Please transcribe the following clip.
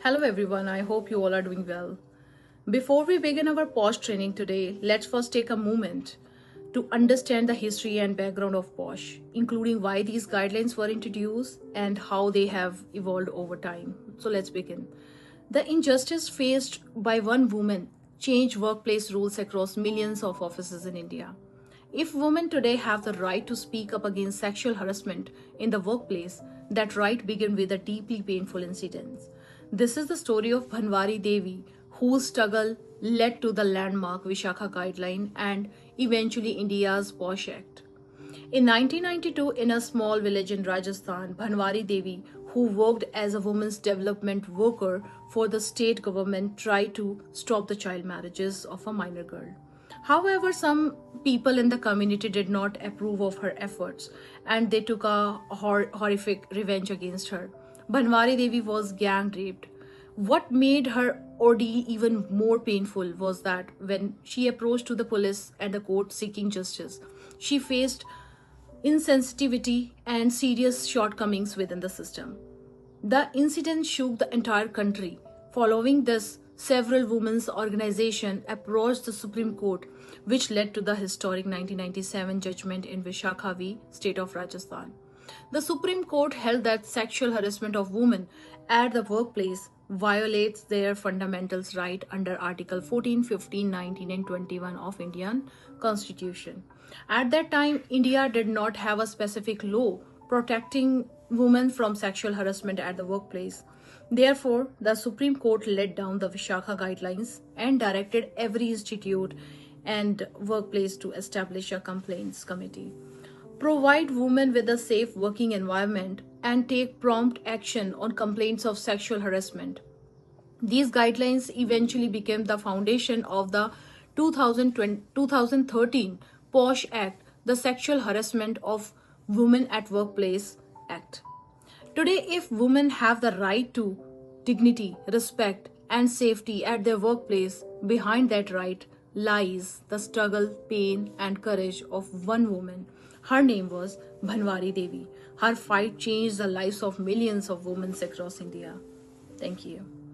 Hello everyone, I hope you all are doing well. Before we begin our POSH training today, let's first take a moment to understand the history and background of POSH, including why these guidelines were introduced and how they have evolved over time. So let's begin. The injustice faced by one woman changed workplace rules across millions of offices in India. If women today have the right to speak up against sexual harassment in the workplace, that right began with a deeply painful incident. This is the story of Bhanwari Devi, whose struggle led to the landmark Vishakha Guideline and eventually India's POSH Act. In 1992, in a small village in Rajasthan, Bhanwari Devi, who worked as a women's development worker for the state government, tried to stop the child marriages of a minor girl. However, some people in the community did not approve of her efforts and they took a horrific revenge against her. Bhanwari Devi was gang raped. What made her ordeal even more painful was that when she approached to the police and the court seeking justice, she faced insensitivity and serious shortcomings within the system. The incident shook the entire country. Following this, several women's organizations approached the Supreme Court, which led to the historic 1997 judgment in Vishakha v. State of Rajasthan. The Supreme Court held that sexual harassment of women at the workplace violates their fundamental right under Article 14, 15, 19 and 21 of Indian Constitution. At that time, India did not have a specific law protecting women from sexual harassment at the workplace. Therefore, the Supreme Court laid down the Vishakha guidelines and directed every institute and workplace to establish a complaints committee, provide women with a safe working environment, and take prompt action on complaints of sexual harassment. These guidelines eventually became the foundation of the 2013 POSH Act, the Sexual Harassment of Women at Workplace Act. Today, if women have the right to dignity, respect, and safety at their workplace, behind that right lies the struggle, pain, and courage of one woman. Her name was Bhanwari Devi. Her fight changed the lives of millions of women across India. Thank you.